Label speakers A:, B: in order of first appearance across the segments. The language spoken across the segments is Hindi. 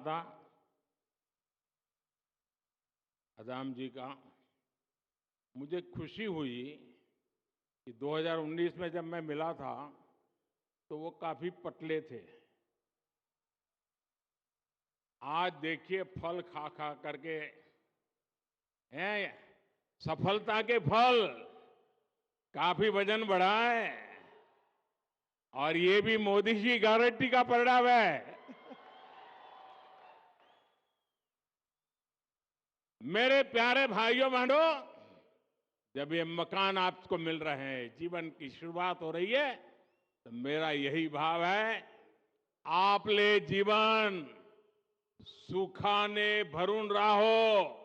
A: था अदाम जी का। मुझे खुशी हुई कि 2019 में जब मैं मिला था तो वो काफी पतले थे। आज देखिए फल खा खा करके हैं, सफलता के फल, काफी वजन बढ़ा है। और ये भी मोदी जी गारंटी का परिणाम है। मेरे प्यारे भाइयों बहनों, जब ये मकान आपको मिल रहे हैं, जीवन की शुरुआत हो रही है, तो मेरा यही भाव है, आपले जीवन सुखाने भरून राहो,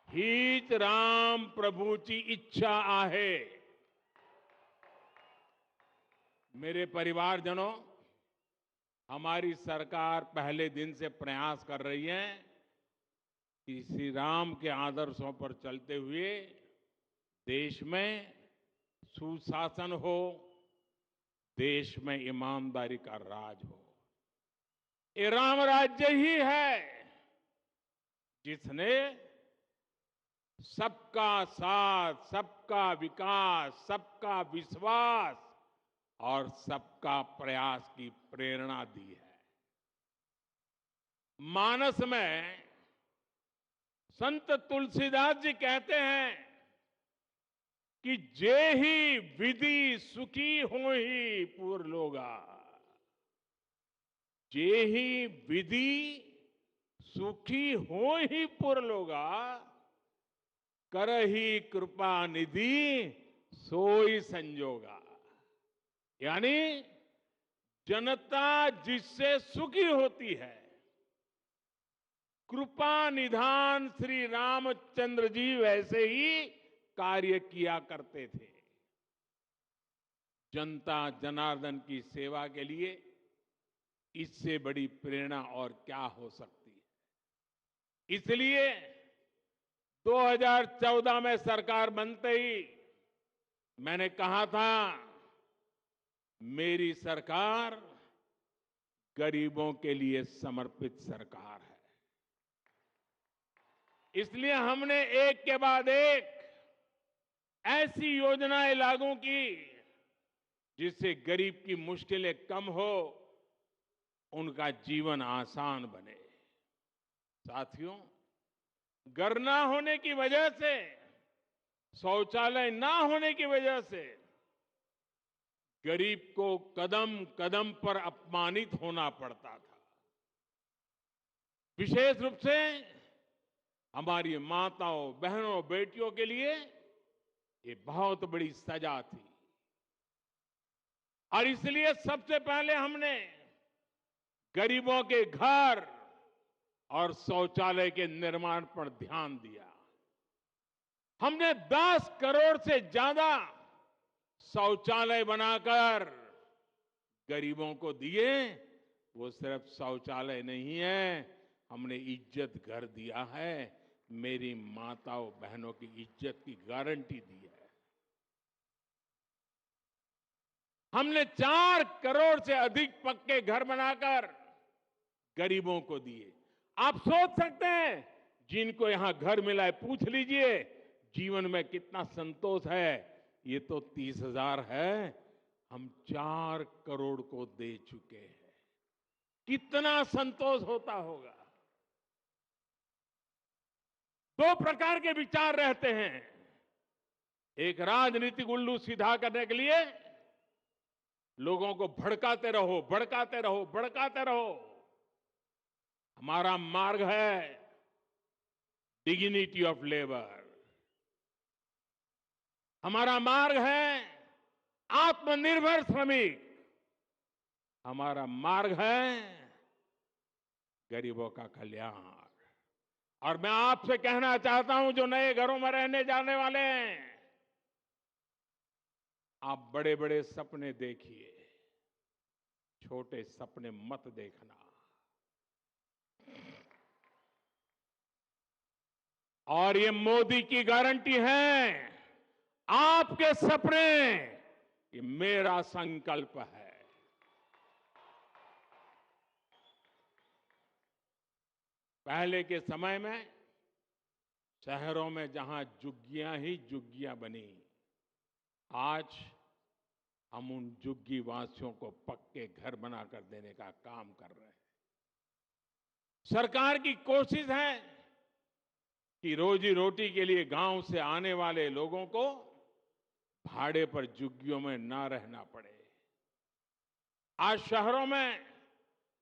A: हीच राम प्रभूची इच्छा आहे। मेरे परिवारजनों, हमारी सरकार पहले दिन से प्रयास कर रही है कि श्री राम के आदर्शों पर चलते हुए देश में सुशासन हो, देश में ईमानदारी का राज हो। ये राम राज्य ही है जिसने सबका साथ, सबका विकास, सबका विश्वास और सबका प्रयास की प्रेरणा दी है। मानस में संत तुलसीदास जी कहते हैं कि जे ही विधि सुखी हो ही पुर लोगा, जे ही विधि सुखी हो ही पुर लोगा, करही कृपा निधि सोई संजोगा। यानी जनता जिससे सुखी होती है, कृपा निधान श्री रामचंद्र जी वैसे ही कार्य किया करते थे। जनता जनार्दन की सेवा के लिए इससे बड़ी प्रेरणा और क्या हो सकती है। इसलिए 2014 में सरकार बनते ही मैंने कहा था, मेरी सरकार गरीबों के लिए समर्पित सरकार है। इसलिए हमने एक के बाद एक ऐसी योजनाएं लागू की जिससे गरीब की मुश्किलें कम हो, उनका जीवन आसान बने। साथियों, घर ना होने की वजह से, शौचालय ना होने की वजह से गरीब को कदम कदम पर अपमानित होना पड़ता था। विशेष रूप से हमारी माताओं, बहनों, बेटियों के लिए ये बहुत बड़ी सजा थी। और इसलिए सबसे पहले हमने गरीबों के घर और शौचालय के निर्माण पर ध्यान दिया। हमने 10 करोड़ से ज्यादा शौचालय बनाकर गरीबों को दिए। वो सिर्फ शौचालय नहीं है, हमने इज्जत घर दिया है, मेरी माताओं बहनों की इज्जत की गारंटी दी है। हमने 4 करोड़ से अधिक पक्के घर बनाकर गरीबों को दिए। आप सोच सकते हैं, जिनको यहां घर मिला है, पूछ लीजिए जीवन में कितना संतोष है। ये तो 30,000 है, हम 4 करोड़ को दे चुके हैं। कितना संतोष होता होगा। 2 प्रकार के विचार रहते हैं। एक, राजनीतिक उल्लू सीधा करने के लिए लोगों को भड़काते रहो, भड़काते रहो, भड़काते रहो। हमारा मार्ग है डिग्निटी ऑफ लेबर। हमारा मार्ग है आत्मनिर्भर श्रमिक। हमारा मार्ग है गरीबों का कल्याण। और मैं आपसे कहना चाहता हूं, जो नए घरों में रहने जाने वाले हैं, आप बड़े बड़े सपने देखिए, छोटे सपने मत देखना। और ये मोदी की गारंटी है, आपके सपने, ये मेरा संकल्प है। पहले के समय में शहरों में जहां झुग्गियां ही झुग्गियां बनी, आज हम उन झुग्गी वासियों को पक्के घर बनाकर देने का काम कर रहे हैं। सरकार की कोशिश है कि रोजी रोटी के लिए गांव से आने वाले लोगों को भाड़े पर झुग्गियों में ना रहना पड़े। आज शहरों में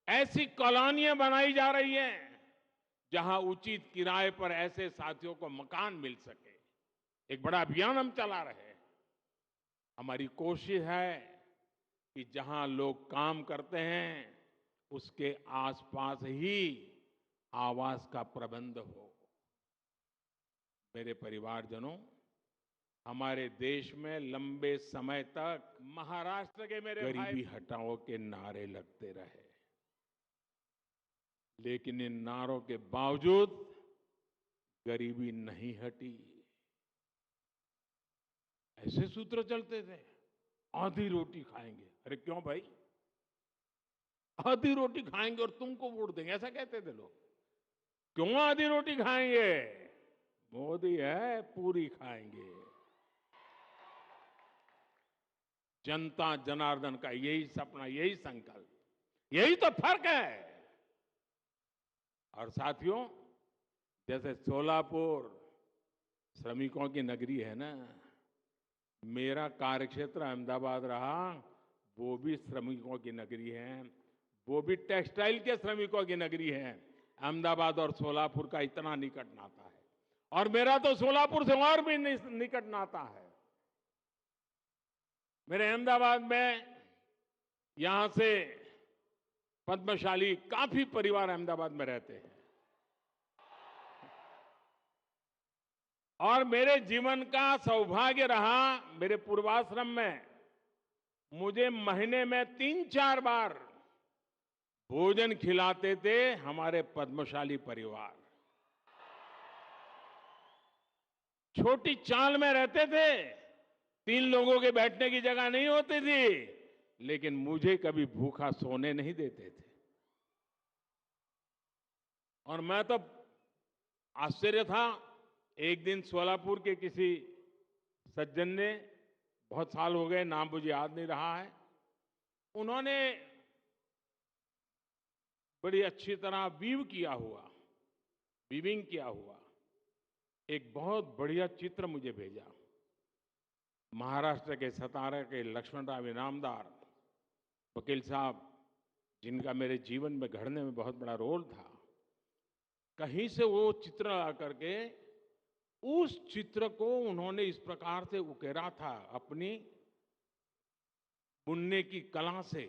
A: ऐसी कॉलोनियां बनाई जा रही हैं जहां उचित किराए पर ऐसे साथियों को मकान मिल सके। एक बड़ा अभियान हम चला रहे हैं। हमारी कोशिश है कि जहां लोग काम करते हैं उसके आसपास ही आवास का प्रबंध हो। मेरे परिवारजनों, हमारे देश में लंबे समय तक महाराष्ट्र के मेरे गरीबी हटाओ के नारे लगते रहे, लेकिन इन नारों के बावजूद गरीबी नहीं हटी। ऐसे सूत्र चलते थे, आधी रोटी खाएंगे। अरे क्यों भाई, आधी रोटी खाएंगे और तुमको वोट देंगे, ऐसा कहते थे लोग। क्यों आधी रोटी खाएंगे, मोदी है पूरी खाएंगे। जनता जनार्दन का यही सपना, यही संकल्प, यही तो फर्क है। और साथियों, जैसे सोलापुर श्रमिकों की नगरी है ना, मेरा कार्यक्षेत्र अहमदाबाद रहा, वो भी श्रमिकों की नगरी है, वो भी टेक्सटाइल के श्रमिकों की नगरी है। अहमदाबाद और सोलापुर का इतना निकट नाता है, और मेरा तो सोलापुर से और भी निकट नाता है। मेरे अहमदाबाद में यहां से पद्मशाली काफी परिवार अहमदाबाद में रहते हैं, और मेरे जीवन का सौभाग्य रहा, मेरे पूर्वाश्रम में मुझे महीने में 3-4 बार भोजन खिलाते थे हमारे पद्मशाली परिवार। छोटी चाल में रहते थे, 3 लोगों के बैठने की जगह नहीं होती थी, लेकिन मुझे कभी भूखा सोने नहीं देते थे। और मैं तो आश्चर्य था, एक दिन सोलापुर के किसी सज्जन ने, बहुत साल हो गए, नाम मुझे याद नहीं रहा है, उन्होंने बड़ी अच्छी तरह वीविंग किया हुआ एक बहुत बढ़िया चित्र मुझे भेजा। महाराष्ट्र के सतारा के लक्ष्मणराव इनामदार वकील साहब, जिनका मेरे जीवन में घड़ने में बहुत बड़ा रोल था, कहीं से वो चित्र आकर के उस चित्र को उन्होंने इस प्रकार से उकेरा था अपनी बुनने की कला से,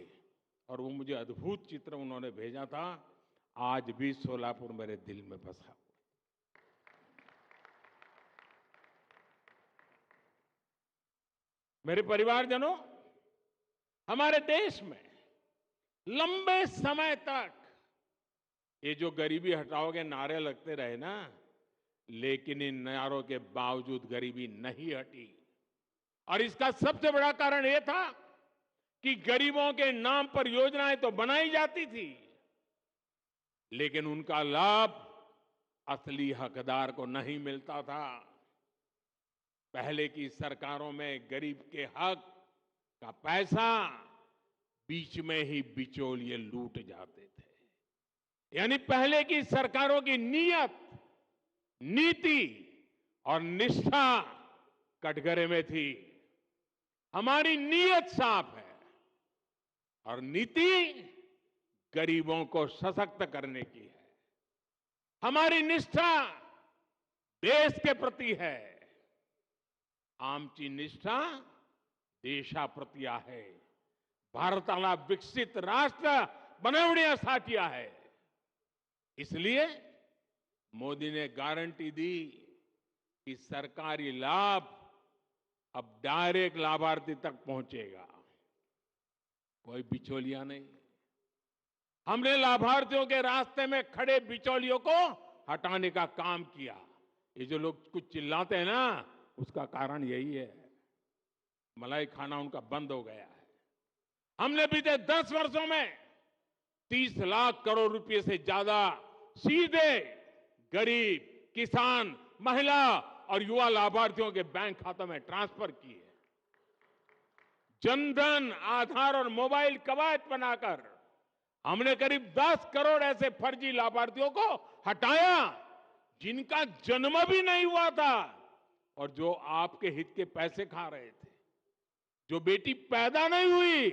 A: और वो मुझे अद्भुत चित्र उन्होंने भेजा था। आज भी सोलापुर मेरे दिल में बसा। मेरे परिवारजनों, हमारे देश में लंबे समय तक ये जो गरीबी हटाओ के नारे लगते रहे ना, लेकिन इन नारों के बावजूद गरीबी नहीं हटी। और इसका सबसे बड़ा कारण यह था कि गरीबों के नाम पर योजनाएं तो बनाई जाती थी, लेकिन उनका लाभ असली हकदार को नहीं मिलता था। पहले की सरकारों में गरीब के हक का पैसा बीच में ही बिचौलिए लूट जाते थे। यानी पहले की सरकारों की नीयत, नीति और निष्ठा कटघरे में थी। हमारी नीयत साफ है और नीति गरीबों को सशक्त करने की है। हमारी निष्ठा देश के प्रति है। आमची निष्ठा देशाप्रती आहे। भारताला विकसित राष्ट्र बनवण्यासाठी आहे। इसलिए मोदी ने गारंटी दी कि सरकारी लाभ अब डायरेक्ट लाभार्थी तक पहुंचेगा, कोई बिचौलिया नहीं। हमने लाभार्थियों के रास्ते में खड़े बिचौलियों को हटाने का काम किया। ये जो लोग कुछ चिल्लाते हैं ना, उसका कारण यही है, मलाई खाना उनका बंद हो गया है। हमने बीते 10 वर्षों में 30 लाख करोड़ रुपए से ज्यादा सीधे गरीब, किसान, महिला और युवा लाभार्थियों के बैंक खातों में ट्रांसफर किए। जनधन, आधार और मोबाइल कवायद बनाकर हमने करीब 10 करोड़ ऐसे फर्जी लाभार्थियों को हटाया जिनका जन्म भी नहीं हुआ था और जो आपके हित के पैसे खा रहे थे। जो बेटी पैदा नहीं हुई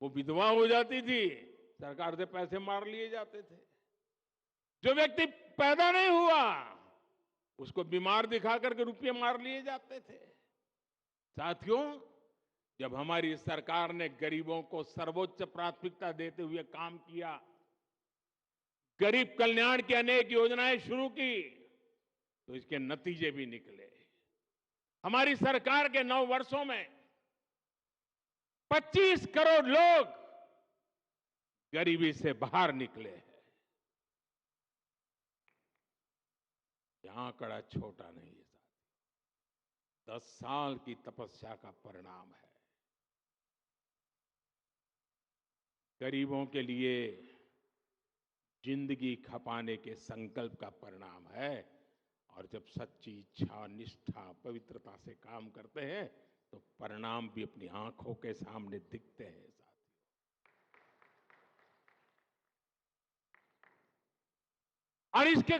A: वो विधवा हो जाती थी, सरकार से पैसे मार लिए जाते थे। जो व्यक्ति पैदा नहीं हुआ उसको बीमार दिखा करके रुपये मार लिए जाते थे। साथियों, जब हमारी सरकार ने गरीबों को सर्वोच्च प्राथमिकता देते हुए काम किया, गरीब कल्याण की अनेक योजनाएं शुरू की, तो इसके नतीजे भी निकले। हमारी सरकार के 9 वर्षों में 25 करोड़ लोग गरीबी से बाहर निकले हैं। यह आंकड़ा छोटा नहीं है साहब, 10 साल की तपस्या का परिणाम है। गरीबों के लिए जिंदगी खपाने के संकल्प का परिणाम है। और जब सच्ची इच्छा, निष्ठा, पवित्रता से काम करते हैं तो परिणाम भी अपनी आंखों के सामने दिखते हैं साथियों। और इसके